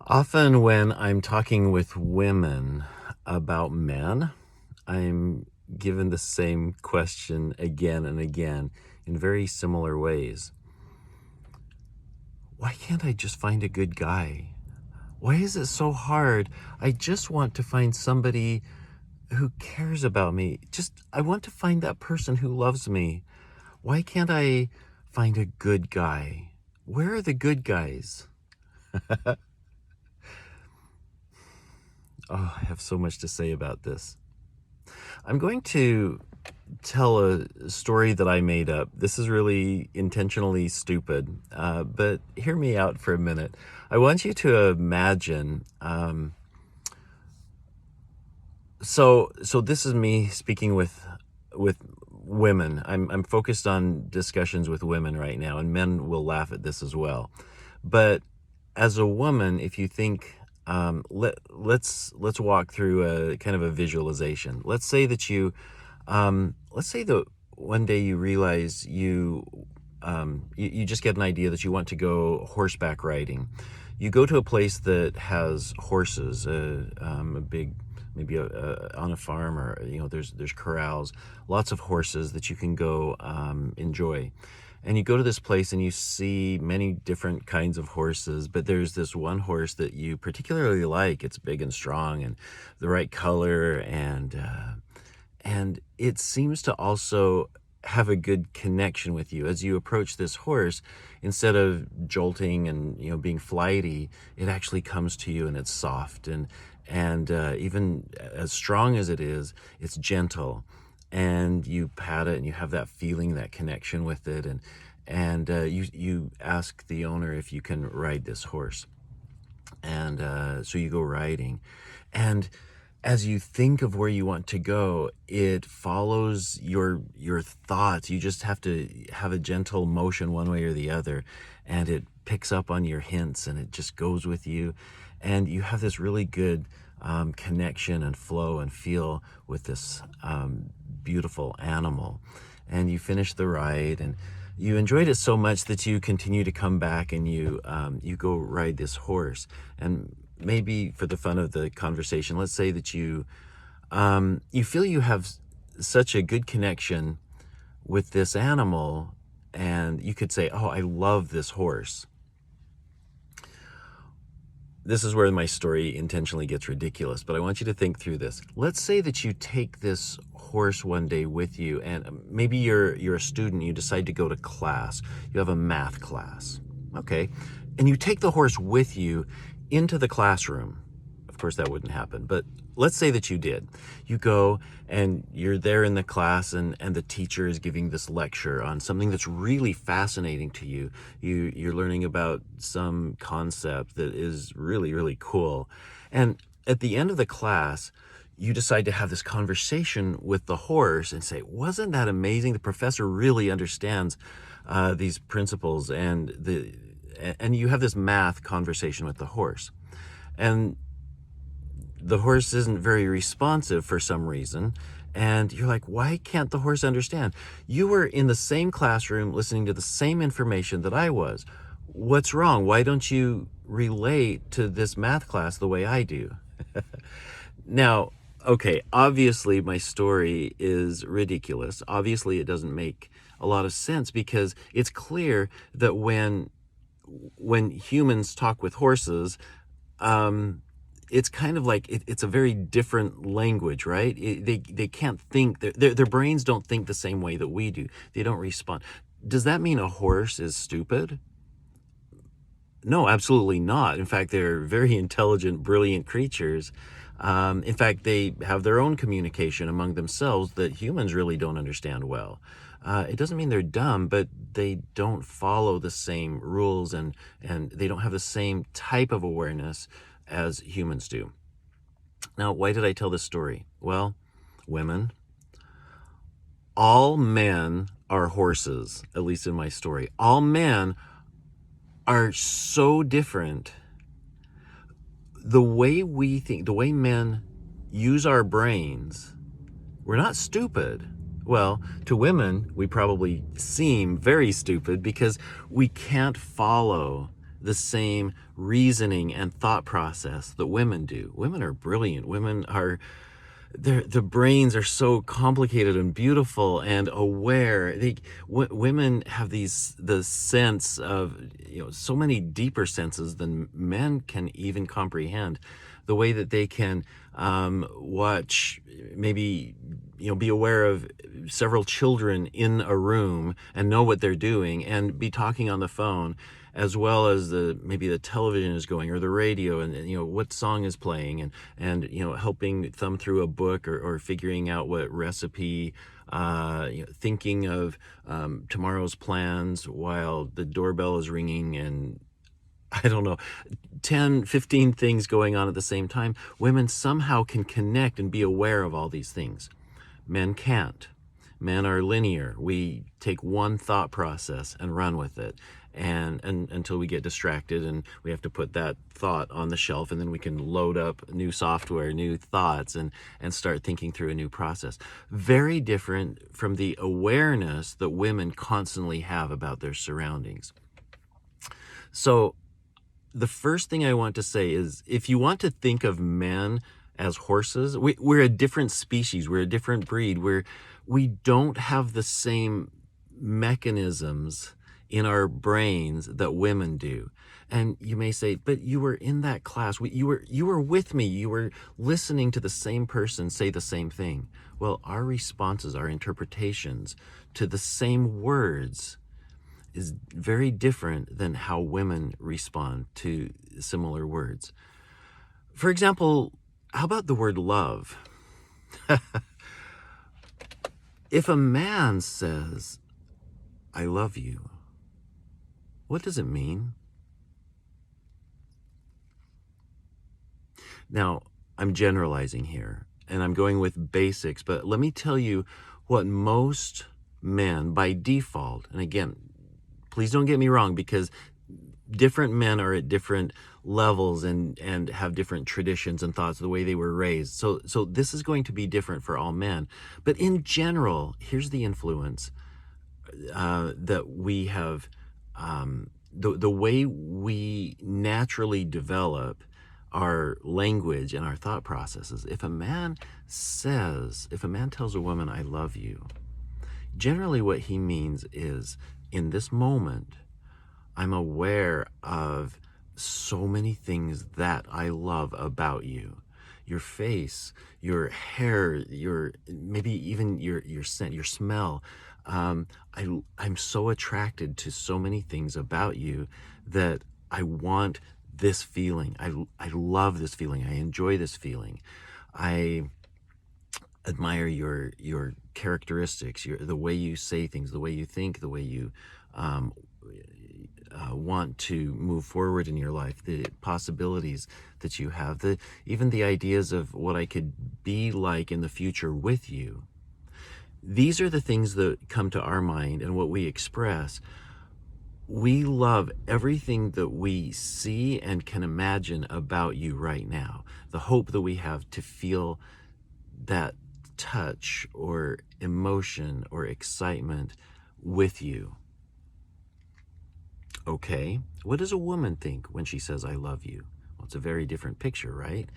Often, when I'm talking with women about men, I'm given the same question again and again in very similar ways. Why can't I just find a good guy? Why is it so hard? I just want to find somebody who cares about me. I want to find that person who loves me. Why can't I find a good guy? Where are the good guys? Oh, I have so much to say about this. I'm going to tell a story that I made up. This is really intentionally stupid, but hear me out for a minute. I want you to imagine. So this is me speaking with women. I'm focused on discussions with women right now, and men will laugh at this as well. But as a woman, if you think, let's walk through a kind of a visualization. Let's say that one day you realize you just get an idea that you want to go horseback riding. You go to a place that has horses, a big, maybe on a farm, or there's corrals, lots of horses that you can go enjoy. And you go to this place and you see many different kinds of horses, but there's this one horse that you particularly like. It's big and strong and the right color, and it seems to also have a good connection with you. As you approach this horse, instead of jolting and being flighty, it actually comes to you and it's soft, and even as strong as it is, it's gentle, and you pat it and you have that feeling, that connection with it, and you ask the owner if you can ride this horse, and so you go riding, and as you think of where you want to go, it follows your thoughts. You just have to have a gentle motion one way or the other, and it picks up on your hints, and it just goes with you, and you have this really good connection and flow and feel with this beautiful animal. And you finish the ride, and you enjoyed it so much that you continue to come back, and you go ride this horse. And maybe for the fun of the conversation, let's say that you feel you have such a good connection with this animal, and you could say, "Oh, I love this horse." This is where my story intentionally gets ridiculous, but I want you to think through this. Let's say that you take this horse one day with you, and maybe you're a student, you decide to go to class. You have a math class. Okay. And you take the horse with you into the classroom. Of course, that wouldn't happen, but let's say that you did. You go and you're there in the class, and the teacher is giving this lecture on something that's really fascinating to you. You're learning about some concept that is really, really cool. And at the end of the class, you decide to have this conversation with the horse and say, "Wasn't that amazing? The professor really understands these principles," and you have this math conversation with the horse. And the horse isn't very responsive for some reason, and you're like, "Why can't the horse understand? You were in the same classroom listening to the same information that I was. What's wrong? Why don't you relate to this math class the way I do?" Now, okay, obviously my story is ridiculous. Obviously it doesn't make a lot of sense, because it's clear that when humans talk with horses, it's kind of like it's a very different language, right? They can't think. Their brains don't think the same way that we do. They don't respond. Does that mean a horse is stupid? No, absolutely not. In fact, they're very intelligent, brilliant creatures. In fact, they have their own communication among themselves that humans really don't understand well. It doesn't mean they're dumb, but they don't follow the same rules, and they don't have the same type of awareness as humans do. Now, why did I tell this story? Well, women, all men are horses, at least in my story. All men are so different. The way we think, the way men use our brains, we're not stupid. Well, to women, we probably seem very stupid because we can't follow the same reasoning and thought process that women do. Women are brilliant. Women are the brains are so complicated and beautiful and aware. Women have the sense of, so many deeper senses than men can even comprehend. The way that they can watch, maybe, be aware of several children in a room and know what they're doing and be talking on the phone, as well as maybe the television is going or the radio, and what song is playing, and helping thumb through a book, or figuring out what recipe, thinking of tomorrow's plans while the doorbell is ringing, and I don't know, 10, 15 things going on at the same time. Women somehow can connect and be aware of all these things. Men can't. Men are linear. We take one thought process and run with it, and until we get distracted and we have to put that thought on the shelf, and then we can load up new software, new thoughts, and start thinking through a new process. Very different from the awareness that women constantly have about their surroundings. So the first thing I want to say is, if you want to think of men as horses, we're a different species. We're a different breed. We don't have the same mechanisms in our brains that women do. And you may say, but you were in that class. You were with me. You were listening to the same person say the same thing. Well, our responses, our interpretations to the same words is very different than how women respond to similar words. For example, how about the word love? If a man says, I love you, what does it mean? Now, I'm generalizing here, and I'm going with basics, but let me tell you what most men, by default, and again, please don't get me wrong, because different men are at different levels and have different traditions and thoughts, the way they were raised. So this is going to be different for all men. But in general, here's the influence that we have, the way we naturally develop our language and our thought processes. If a man tells a woman, I love you, generally what he means is, in this moment, I'm aware of so many things that I love about you. Your face, your hair, maybe even your scent, your smell. I'm so attracted to so many things about you that I want this feeling. I love this feeling. I enjoy this feeling. I admire your characteristics, the way you say things, the way you think, the way you want to move forward in your life, the possibilities that you have, even the ideas of what I could be like in the future with you. These are the things that come to our mind and what we express. We love everything that we see and can imagine about you right now. The hope that we have to feel that touch or emotion or excitement with you. Okay, what does a woman think when she says, I love you? Well, it's a very different picture, right?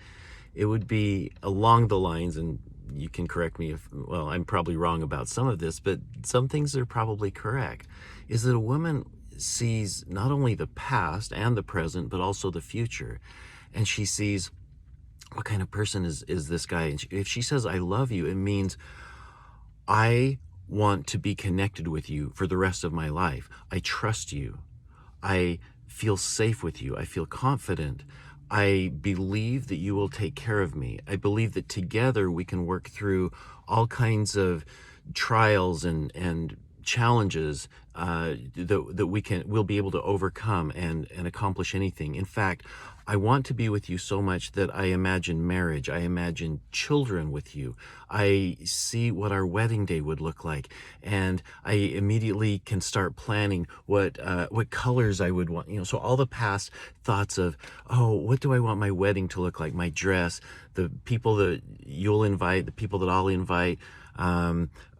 It would be along the lines, and you can correct me if, well, I'm probably wrong about some of this, but some things are probably correct, is that a woman sees not only the past and the present, but also the future. And she sees, what kind of person is this guy? And if she says, I love you, it means I want to be connected with you for the rest of my life. I trust you. I feel safe with you. I feel confident. I believe that you will take care of me. I believe that together we can work through all kinds of trials and challenges that we'll be able to overcome and accomplish anything. In fact, I want to be with you so much that I imagine marriage. I imagine children with you. I see what our wedding day would look like, and I immediately can start planning what colors I would want. So all the past thoughts of, oh, what do I want my wedding to look like? My dress, the people that you'll invite, the people that I'll invite.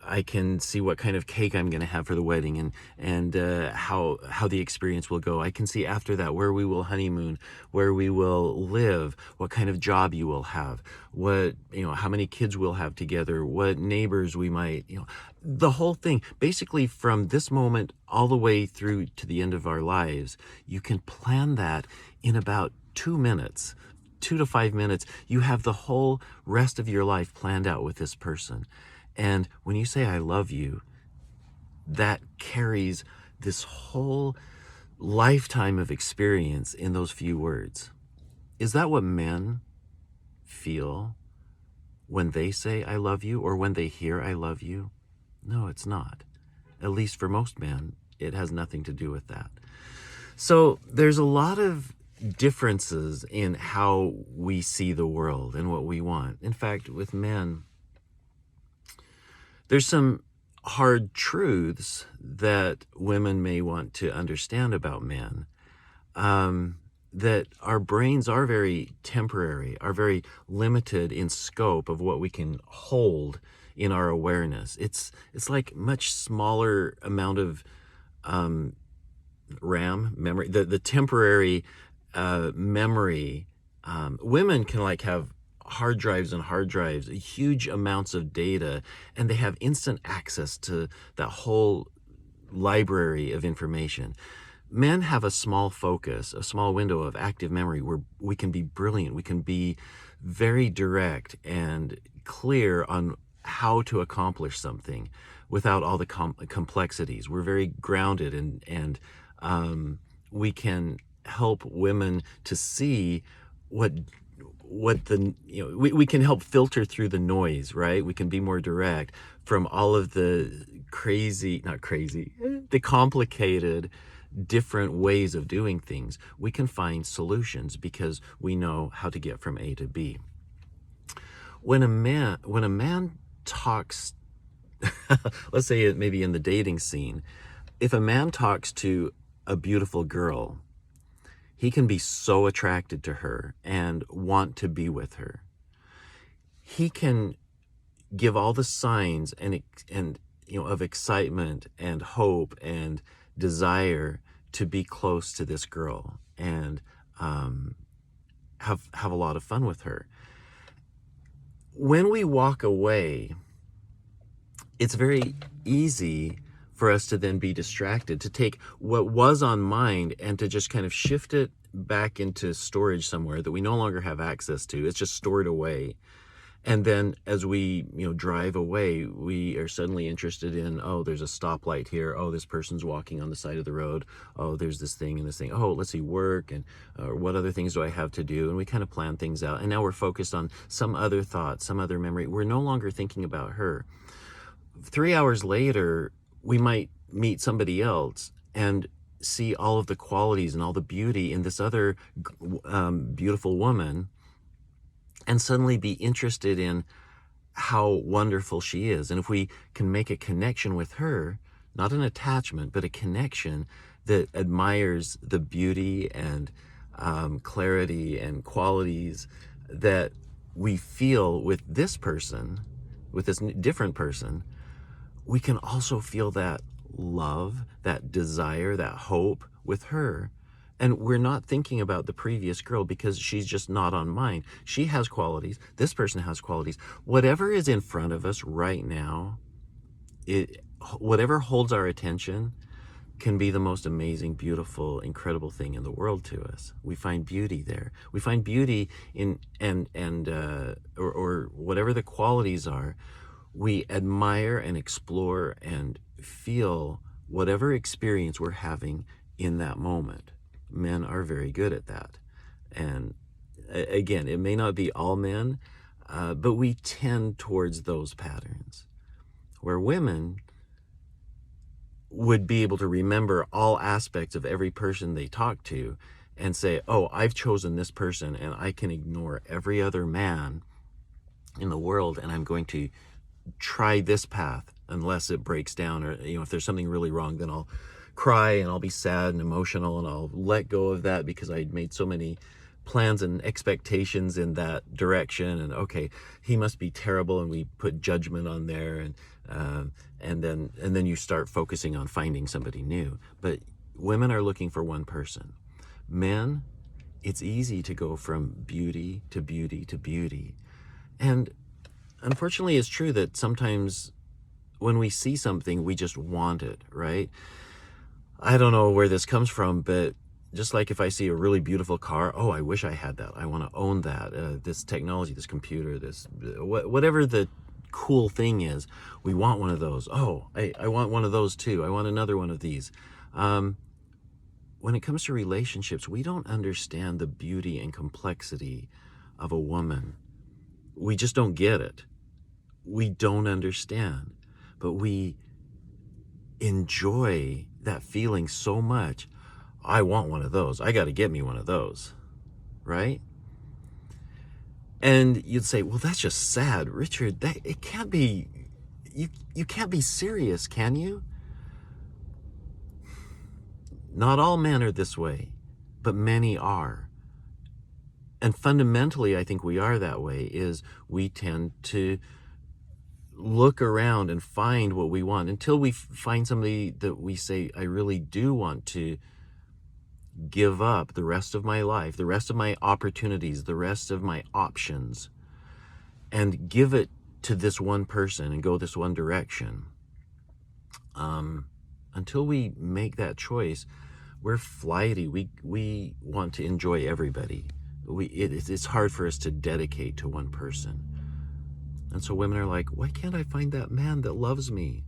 I can see what kind of cake I'm going to have for the wedding, and how the experience will go. I can see after that where we will honeymoon, where we will live, what kind of job you will have, what, how many kids we'll have together, what neighbors we might, the whole thing. Basically, from this moment all the way through to the end of our lives, you can plan that in about 2 minutes. 2 to 5 minutes, you have the whole rest of your life planned out with this person. And when you say, I love you, that carries this whole lifetime of experience in those few words. Is that what men feel when they say, I love you, or when they hear, I love you? No, it's not. At least for most men, it has nothing to do with that. So there's a lot of differences in how we see the world and what we want. In fact, with men, there's some hard truths that women may want to understand about men, that our brains are very temporary, are very limited in scope of what we can hold in our awareness. It's like much smaller amount of RAM, memory, the temporary memory. Women can have hard drives and hard drives, huge amounts of data, and they have instant access to that whole library of information. Men have a small focus, a small window of active memory where we can be brilliant, we can be very direct and clear on how to accomplish something without all the complexities. We're very grounded, and we can help women to see what the, we can help filter through the noise, right? We can be more direct from all of the the complicated different ways of doing things. We can find solutions because we know how to get from A to B. When a man talks, let's say it maybe in the dating scene, if a man talks to a beautiful girl, he can be so attracted to her and want to be with her. He can give all the signs and of excitement and hope and desire to be close to this girl and have a lot of fun with her. When we walk away, it's very easy for us to then be distracted, to take what was on mind and to just kind of shift it back into storage somewhere that we no longer have access to. It's just stored away. And then as we, drive away, we are suddenly interested in, oh, there's a stoplight here. Oh, this person's walking on the side of the road. Oh, there's this thing and this thing. Oh, let's see, work, and what other things do I have to do? And we kind of plan things out. And now we're focused on some other thought, some other memory. We're no longer thinking about her. 3 hours later, we might meet somebody else and see all of the qualities and all the beauty in this other beautiful woman, and suddenly be interested in how wonderful she is. And if we can make a connection with her, not an attachment, but a connection that admires the beauty and clarity and qualities that we feel with this person, with this different person, we can also feel that love, that desire, that hope with her. And we're not thinking about the previous girl because she's just not on mind. She has qualities. This person has qualities. Whatever is in front of us right now, whatever holds our attention can be the most amazing, beautiful, incredible thing in the world to us. We find beauty there. We find beauty in, or whatever the qualities are, we admire and explore and feel whatever experience we're having in that moment. Men are very good at that. And again, it may not be all men, but we tend towards those patterns. Where women would be able to remember all aspects of every person they talk to and say, oh, I've chosen this person and I can ignore every other man in the world, and I'm going to try this path unless it breaks down, or if there's something really wrong, then I'll cry and I'll be sad and emotional and I'll let go of that because I made so many plans and expectations in that direction, and okay, he must be terrible, and we put judgment on there, and then you start focusing on finding somebody new. But women are looking for one person. Men, it's easy to go from beauty to beauty to beauty. And unfortunately, it's true that sometimes when we see something, we just want it, right? I don't know where this comes from, but just like if I see a really beautiful car, oh, I wish I had that. I want to own that. This technology, this computer, this whatever the cool thing is, we want one of those. Oh, I want one of those too. I want another one of these. When it comes to relationships, we don't understand the beauty and complexity of a woman. We just don't get it. We don't understand, but we enjoy that feeling so much. I want one of those. I got to get me one of those, right? And you'd say, well, that's just sad, Richard. That it can't be. You can't be serious, can you? Not all men are this way, but many are. And fundamentally, I think we are that way, is we tend to look around and find what we want until we find somebody that we say, I really do want to give up the rest of my life, the rest of my opportunities, the rest of my options, and give it to this one person and go this one direction. Until we make that choice, we're flighty. We want to enjoy everybody. It's hard for us to dedicate to one person. And so women are like, why can't I find that man that loves me?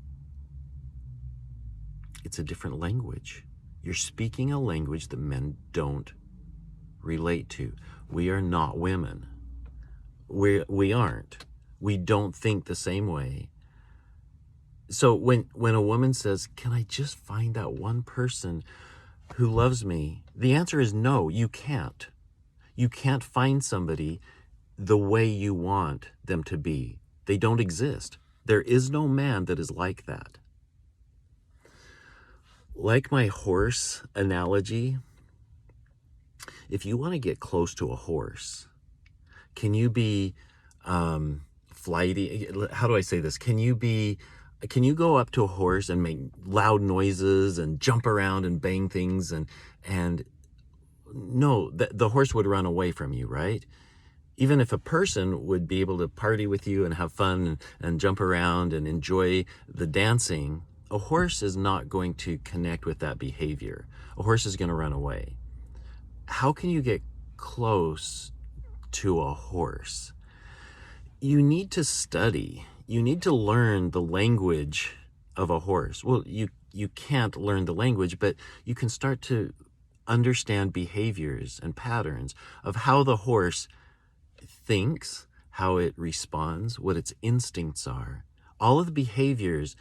It's a different language. You're speaking a language that men don't relate to. We are not women. We aren't. We don't think the same way. So when a woman says, can I just find that one person who loves me? The answer is no, you can't. You can't find somebody the way you want them to be. They don't exist. There is no man that is like that. Like my horse analogy, if you want to get close to a horse, can you be flighty? How do I say this? Can you go up to a horse and make loud noises and jump around and bang things and no, the horse would run away from you, right? Even if a person would be able to party with you and have fun and jump around and enjoy the dancing, a horse is not going to connect with that behavior. A horse is going to run away. How can you get close to a horse? You need to study. You need to learn the language of a horse. Well, you can't learn the language, but you can start to understand behaviors and patterns of how the horse thinks, how it responds, what its instincts are. All of the behaviors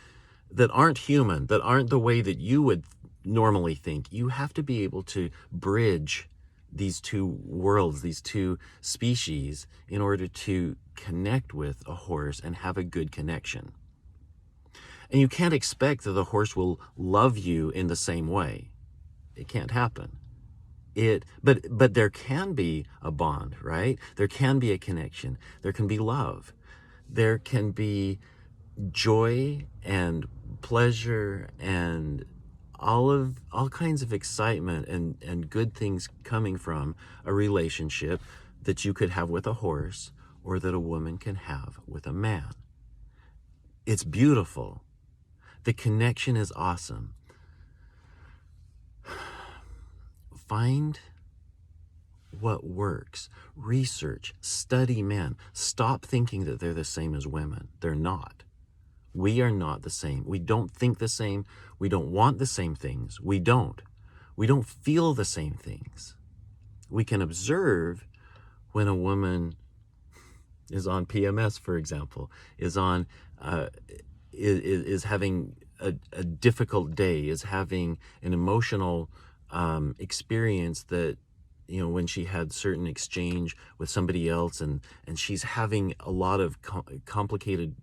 that aren't human, that aren't the way that you would normally think. You have to be able to bridge these two worlds, these two species, in order to connect with a horse and have a good connection. And you can't expect that the horse will love you in the same way. It can't happen. But there can be a bond, right? There can be a connection. There can be love. There can be joy and pleasure and all kinds of excitement and good things coming from a relationship that you could have with a horse or that a woman can have with a man. It's beautiful. The connection is awesome. Find what works. Research, study men. Stop thinking that they're the same as women. They're not. We are not the same. We don't think the same. We don't want the same things. We don't. We don't feel the same things. We can observe when a woman is on PMS, for example, is having a difficult day, is having an emotional experience that, when she had certain exchange with somebody else and she's having a lot of complicated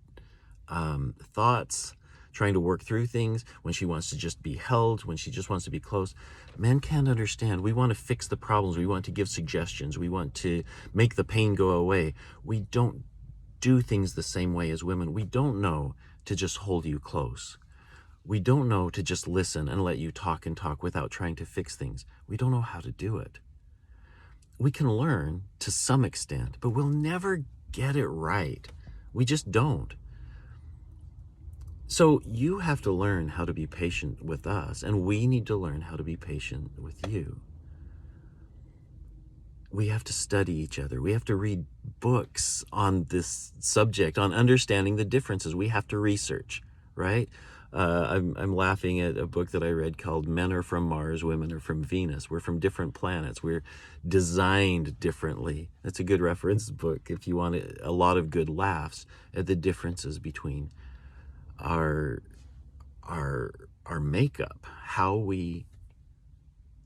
thoughts trying to work through things, when she wants to just be held, when she just wants to be close. Men can't understand. We want to fix the problems. We want to give suggestions. We want to make the pain go away. We don't do things the same way as women. We don't know to just hold you close. We don't know to just listen and let you talk and talk without trying to fix things. We don't know how to do it. We can learn to some extent, but we'll never get it right. We just don't. So you have to learn how to be patient with us, and we need to learn how to be patient with you. We have to study each other. We have to read books on this subject, on understanding the differences. We have to research, right? I'm laughing at a book that I read called Men Are From Mars, Women Are From Venus. We're from different planets. We're designed differently. That's a good reference book if you want a lot of good laughs at the differences between our makeup, how we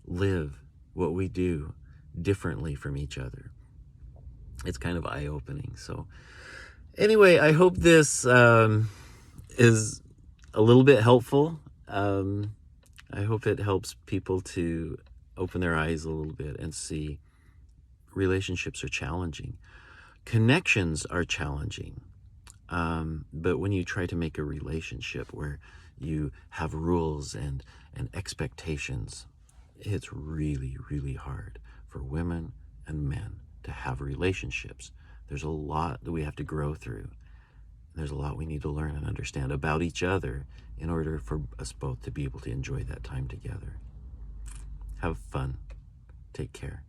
live, what we do differently from each other. It's kind of eye-opening. So anyway, I hope this is a little bit helpful. I hope it helps people to open their eyes a little bit and see relationships are challenging. Connections are challenging. But when you try to make a relationship where you have rules and expectations, it's really, really hard for women and men to have relationships. There's a lot that we have to grow through. There's a lot we need to learn and understand about each other in order for us both to be able to enjoy that time together. Have fun. Take care.